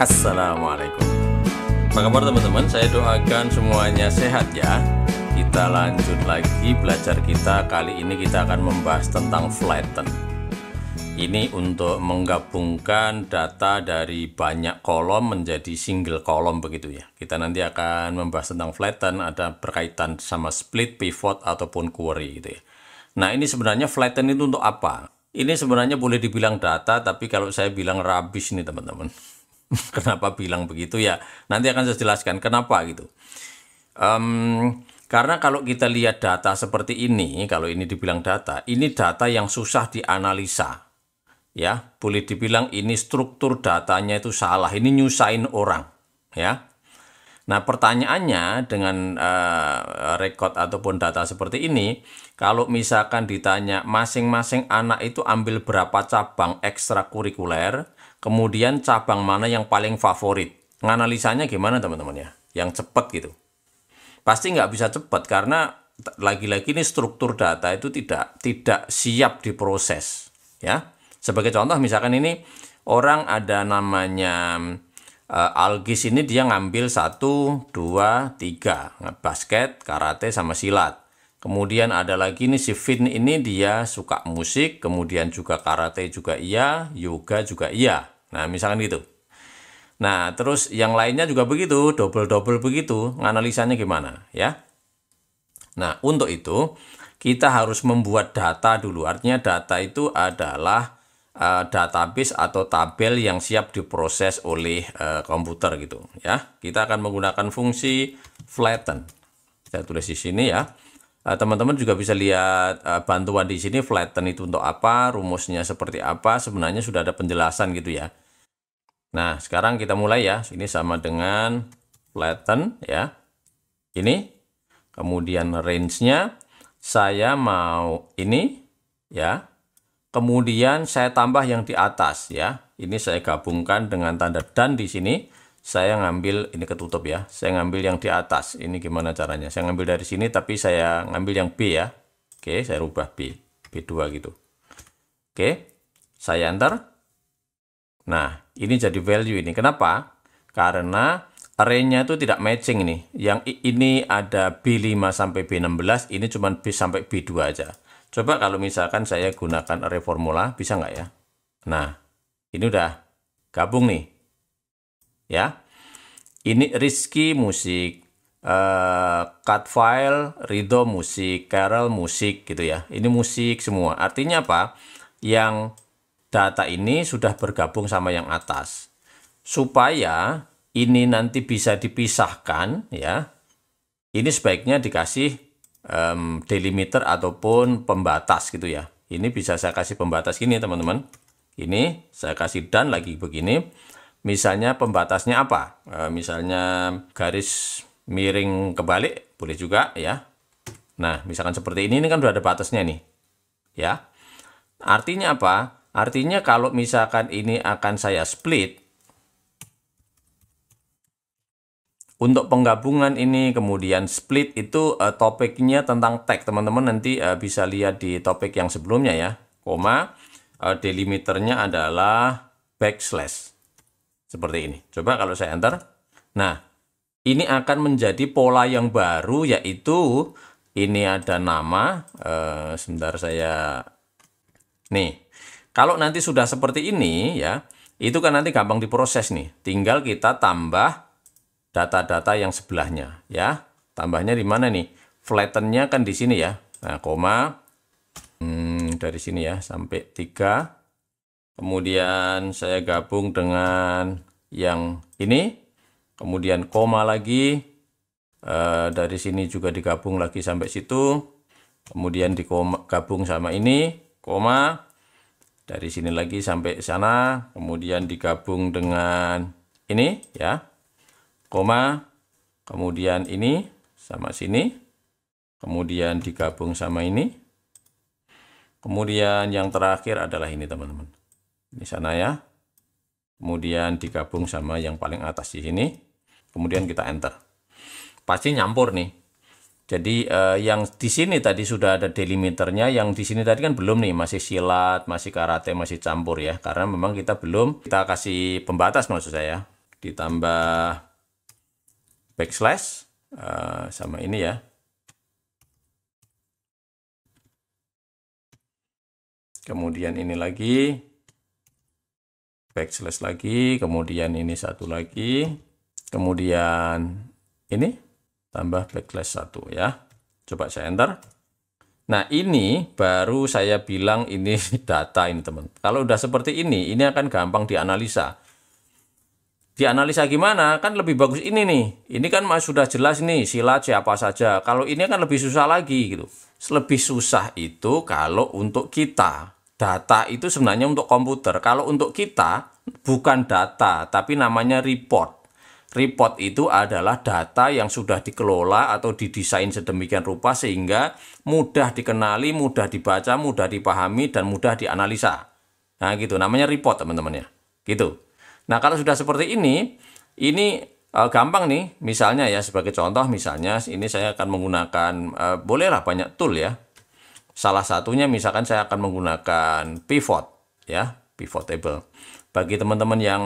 Assalamualaikum. Apa kabar teman-teman? Saya doakan semuanya sehat ya. Kita lanjut lagi belajar kita. Kali ini kita akan membahas tentang flatten. Ini untuk menggabungkan data dari banyak kolom menjadi single kolom begitu ya. Kita nanti akan membahas tentang flatten, ada berkaitan sama split, pivot, ataupun query gitu ya. Nah, ini sebenarnya flatten itu untuk apa? Ini sebenarnya boleh dibilang data, tapi kalau saya bilang rubbish nih teman-teman. Kenapa bilang begitu ya? Nanti akan saya jelaskan kenapa gitu. Karena kalau kita lihat data seperti ini, kalau ini dibilang data, ini data yang susah dianalisa. Ya, boleh dibilang ini struktur datanya itu salah. Ini nyusahin orang, ya. Nah, pertanyaannya dengan record ataupun data seperti ini, kalau misalkan ditanya masing-masing anak itu ambil berapa cabang ekstrakurikuler, kemudian cabang mana yang paling favorit? Nganalisanya gimana teman-teman ya? Yang cepat gitu. Pasti nggak bisa cepat karena lagi-lagi ini struktur data itu tidak siap diproses. Ya, sebagai contoh misalkan ini orang ada namanya Algis ini dia ngambil 1, 2, 3. Basket, karate, sama silat. Kemudian ada lagi nih si Vin ini dia suka musik, kemudian juga karate juga iya, yoga juga iya. Nah, misalkan gitu. Nah, terus yang lainnya juga begitu, double-double begitu. Nganalisanya gimana ya? Nah, untuk itu kita harus membuat data dulu. Artinya data itu adalah database atau tabel yang siap diproses oleh komputer gitu ya. Kita akan menggunakan fungsi flatten. Saya tulis di sini ya. Teman-teman juga bisa lihat bantuan di sini flatten itu untuk apa, rumusnya seperti apa, sebenarnya sudah ada penjelasan gitu ya. Nah, sekarang kita mulai ya. Ini sama dengan flatten ya. Ini, kemudian range-nya saya mau ini ya. Kemudian saya tambah yang di atas ya. Ini saya gabungkan dengan tanda dan di sini. Saya ngambil, ini ketutup ya, saya ngambil yang di atas. Ini gimana caranya? Saya ngambil dari sini, tapi saya ngambil yang B ya. Oke, saya rubah B, B2 gitu. Oke, saya enter. Nah, ini jadi value ini. Kenapa? Karena array-nya itu tidak matching nih. Yang ini ada B5 sampai B16, ini cuma B sampai B2 aja. Coba kalau misalkan saya gunakan array formula, bisa nggak ya? Nah, ini udah gabung nih. Ya, ini Rizky musik, cut file, Ridho musik, Carol musik gitu ya. Ini musik semua. Artinya apa? Yang data ini sudah bergabung sama yang atas. Supaya ini nanti bisa dipisahkan ya. Ini sebaiknya dikasih delimiter ataupun pembatas gitu ya. Ini bisa saya kasih pembatas gini teman-teman. Ini saya kasih dan lagi begini. Misalnya pembatasnya apa? Misalnya garis miring kebalik, boleh juga ya. Nah, misalkan seperti ini kan udah ada batasnya nih. Ya. Artinya apa? Artinya kalau misalkan ini akan saya split, untuk penggabungan ini kemudian split itu topiknya tentang tag. Teman-teman nanti bisa lihat di topik yang sebelumnya ya. Koma, delimiternya adalah backslash. Seperti ini. Coba kalau saya enter. Nah, ini akan menjadi pola yang baru, yaitu ini ada nama. Sebentar saya... Nih, kalau nanti sudah seperti ini, ya, itu kan nanti gampang diproses nih. Tinggal kita tambah data-data yang sebelahnya. Ya, tambahnya di mana nih? Flatten-nya kan di sini ya. Nah, koma. Dari sini ya, sampai 3. Kemudian saya gabung dengan yang ini, kemudian koma lagi, dari sini juga digabung lagi sampai situ, kemudian digabung sama ini, koma, dari sini lagi sampai sana, kemudian digabung dengan ini, ya, koma, kemudian ini sama sini, kemudian digabung sama ini, kemudian yang terakhir adalah ini teman-teman. Di sana ya. Kemudian digabung sama yang paling atas di sini. Kemudian kita enter. Pasti nyampur nih. Jadi yang di sini tadi sudah ada delimiternya, yang di sini tadi kan belum nih, masih silat, masih karate, masih campur ya. Karena memang kita belum kita kasih pembatas maksud saya. ditambah backslash sama ini ya. Kemudian ini lagi, backslash lagi, kemudian ini satu lagi, kemudian ini tambah backslash 1 ya. Coba saya enter. Nah, ini baru saya bilang ini data ini teman. Kalau udah seperti ini akan gampang dianalisa. Dianalisa gimana? Kan lebih bagus ini nih. Ini kan sudah jelas nih sila siapa saja. Kalau ini kan lebih susah lagi gitu. Lebih susah itu kalau untuk kita. Data itu sebenarnya untuk komputer. Kalau untuk kita bukan data, tapi namanya report. Report itu adalah data yang sudah dikelola atau didesain sedemikian rupa sehingga mudah dikenali, mudah dibaca, mudah dipahami, dan mudah dianalisa. Nah gitu, namanya report teman-teman ya. Gitu. Nah kalau sudah seperti ini gampang nih. Misalnya ya sebagai contoh, misalnya ini saya akan menggunakan, bolehlah banyak tool ya. Salah satunya misalkan saya akan menggunakan pivot ya, pivot table. Bagi teman-teman yang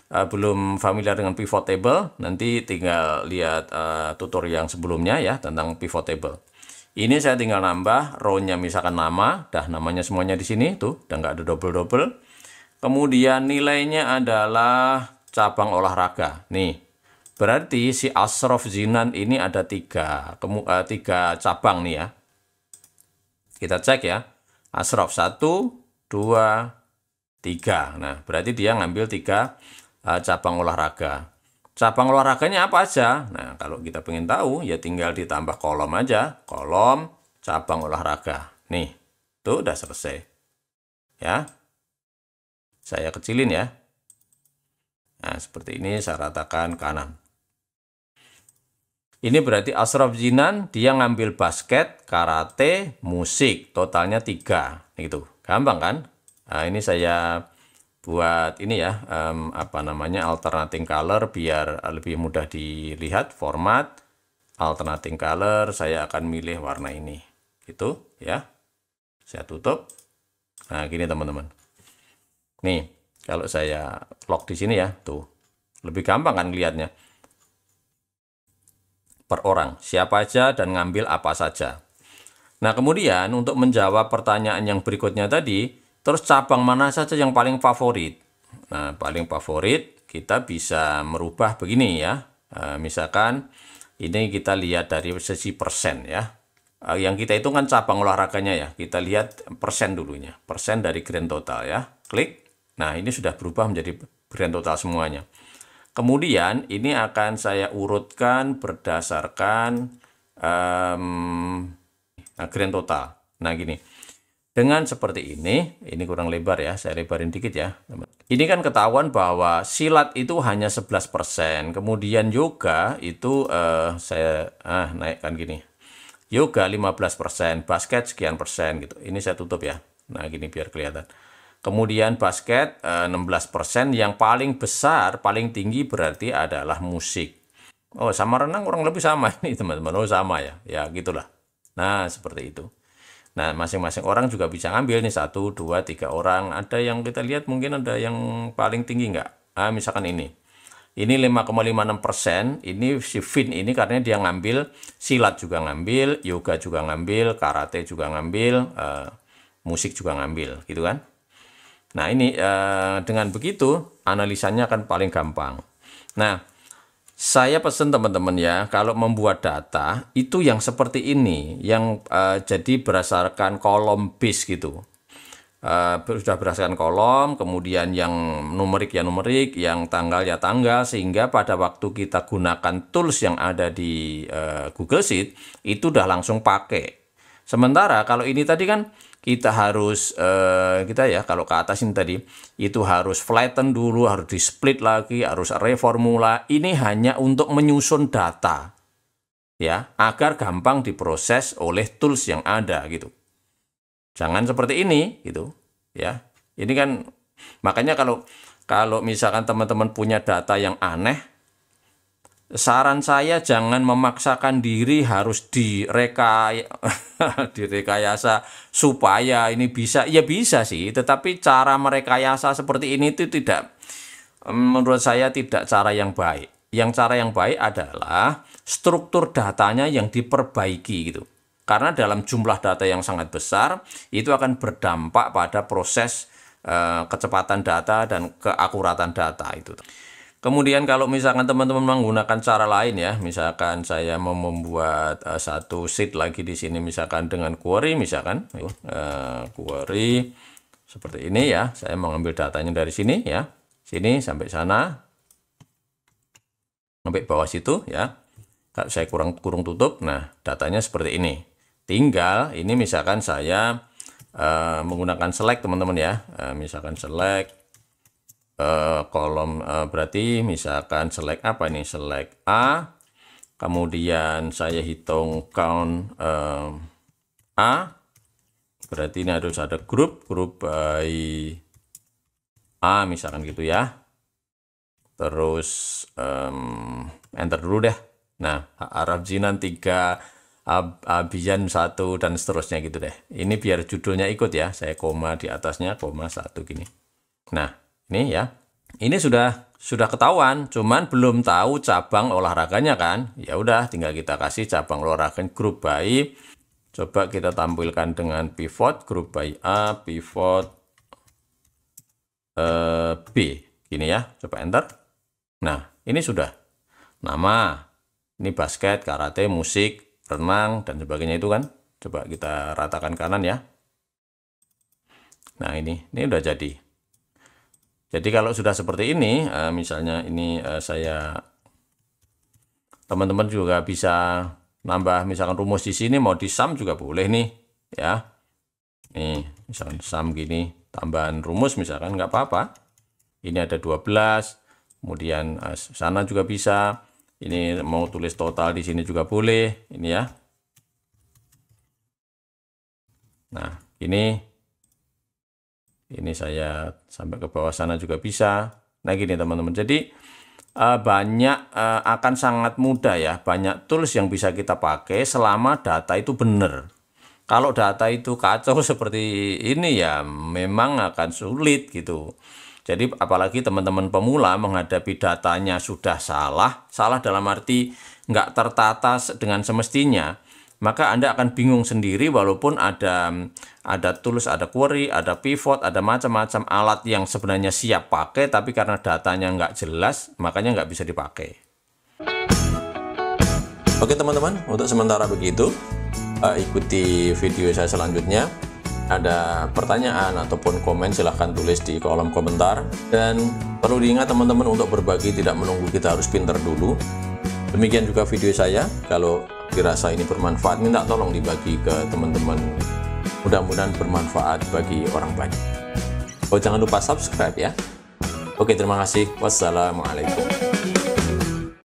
belum familiar dengan pivot table, nanti tinggal lihat tutorial yang sebelumnya ya tentang pivot table. Ini saya tinggal nambah row-nya misalkan nama, dah namanya semuanya di sini tuh, udah nggak ada double-double. Kemudian nilainya adalah cabang olahraga. Nih, berarti si Ashraf Zinan ini ada tiga cabang nih ya. Kita cek ya, Ashraf 1, 2, 3. Nah, berarti dia ngambil 3 cabang olahraga. Cabang olahraganya apa aja? Nah, kalau kita pengen tahu, ya tinggal ditambah kolom aja. Kolom cabang olahraga. Nih, tuh udah selesai. Ya, saya kecilin ya. Nah, seperti ini saya ratakan kanan. Ini berarti Ashraf Zinan, dia ngambil basket, karate, musik, totalnya 3. Gitu. Gampang kan? Nah, ini saya buat ini ya, alternating color biar lebih mudah dilihat. Format, alternating color, saya akan milih warna ini. Gitu ya. Saya tutup. Nah, gini teman-teman. Nih, kalau saya lock di sini ya, tuh. Lebih gampang kan lihatnya. Per orang, siapa aja dan ngambil apa saja. Nah, kemudian untuk menjawab pertanyaan yang berikutnya tadi, terus cabang mana saja yang paling favorit? Nah, paling favorit kita bisa merubah begini ya. Misalkan ini kita lihat dari sisi persen ya. Yang kita hitungkan cabang olahraganya ya. Kita lihat persen dulunya. Persen dari grand total ya. Klik. Nah, ini sudah berubah menjadi grand total semuanya. Kemudian ini akan saya urutkan berdasarkan grand total. Nah gini, dengan seperti ini kurang lebar ya, saya lebarin dikit ya. Ini kan ketahuan bahwa silat itu hanya 11%, kemudian yoga itu saya naikkan gini. Yoga 15%, basket sekian persen gitu. Ini saya tutup ya. Nah gini biar kelihatan. Kemudian basket 16%, yang paling besar, paling tinggi berarti adalah musik. Oh, sama renang kurang lebih sama ini teman-teman. Oh, sama ya. Ya, gitulah. Nah, seperti itu. Nah, masing-masing orang juga bisa ngambil nih 1, 2, 3 orang. Ada yang kita lihat mungkin ada yang paling tinggi nggak? Nah, misalkan ini. Ini 5,56%. Ini si Vin ini karena dia ngambil silat juga ngambil, yoga juga ngambil, karate juga ngambil, musik juga ngambil, gitu kan? Nah ini dengan begitu analisanya akan paling gampang. Nah saya pesan teman-teman ya, kalau membuat data itu yang seperti ini, yang jadi berdasarkan kolom base gitu. Sudah berdasarkan kolom, kemudian yang numerik ya numerik, yang tanggal ya tanggal, sehingga pada waktu kita gunakan tools yang ada di Google Sheet itu udah langsung pakai. Sementara kalau ini tadi kan kita harus kalau ke atas ini tadi itu harus flatten dulu, harus di split lagi, harus reformula. Ini hanya untuk menyusun data ya, agar gampang diproses oleh tools yang ada gitu. Jangan seperti ini gitu ya. Ini kan makanya kalau misalkan teman-teman punya data yang aneh, saran saya jangan memaksakan diri harus direkayasa supaya ini bisa. Ya bisa sih, tetapi cara merekayasa seperti ini itu tidak menurut saya tidak cara yang baik. Yang cara yang baik adalah struktur datanya yang diperbaiki gitu. Karena dalam jumlah data yang sangat besar, itu akan berdampak pada proses kecepatan data dan keakuratan data itu. Kemudian kalau misalkan teman-teman menggunakan cara lain ya, misalkan saya mau membuat satu sheet lagi di sini, misalkan dengan query, misalkan query seperti ini ya, saya mengambil datanya dari sini ya, sini sampai sana, sampai bawah situ ya. Kalau saya kurung tutup, nah datanya seperti ini. Tinggal ini misalkan saya menggunakan select teman-teman ya, misalkan select kolom, berarti misalkan select apa ini, select A, kemudian saya hitung count A, berarti ini harus ada grup by A misalkan gitu ya. Terus enter dulu deh. Nah, Arab Jinan 3, Abian 1, dan seterusnya gitu deh. Ini biar judulnya ikut ya. Saya koma di atasnya, koma 1 gini. Nah, ini ya. Ini sudah ketahuan, cuman belum tahu cabang olahraganya kan. Ya udah, tinggal kita kasih cabang olahraga grup by. Coba kita tampilkan dengan pivot, grup by A, pivot B. Gini ya, coba enter. Nah, ini sudah nama, ini basket, karate, musik, renang, dan sebagainya itu kan. Coba kita ratakan kanan ya. Nah, ini udah jadi. Jadi kalau sudah seperti ini, misalnya ini teman-teman juga bisa nambah misalkan rumus di sini, mau di sum juga boleh nih ya. Nih, misalkan sum gini, tambahan rumus misalkan nggak apa-apa. Ini ada 12. Kemudian sana juga bisa. Ini mau tulis total di sini juga boleh. Ini ya. Nah, ini saya sampai ke bawah sana juga bisa. Nah, gini teman-teman. Jadi akan sangat mudah ya. Banyak tools yang bisa kita pakai selama data itu benar. Kalau data itu kacau seperti ini ya memang akan sulit gitu. Jadi apalagi teman-teman pemula menghadapi datanya sudah salah dalam arti nggak tertata dengan semestinya, maka Anda akan bingung sendiri walaupun ada tools, ada query, ada pivot, ada macam-macam alat yang sebenarnya siap pakai, tapi karena datanya nggak jelas, makanya nggak bisa dipakai. Oke teman-teman, untuk sementara begitu, ikuti video saya selanjutnya. Ada pertanyaan ataupun komen silahkan tulis di kolom komentar. Dan perlu diingat teman-teman untuk berbagi tidak menunggu kita harus pinter dulu. Demikian juga video saya. Kalau dirasa ini bermanfaat, minta tolong dibagi ke teman-teman. Mudah-mudahan bermanfaat bagi orang banyak. Oh, jangan lupa subscribe ya. Oke, terima kasih. Wassalamualaikum.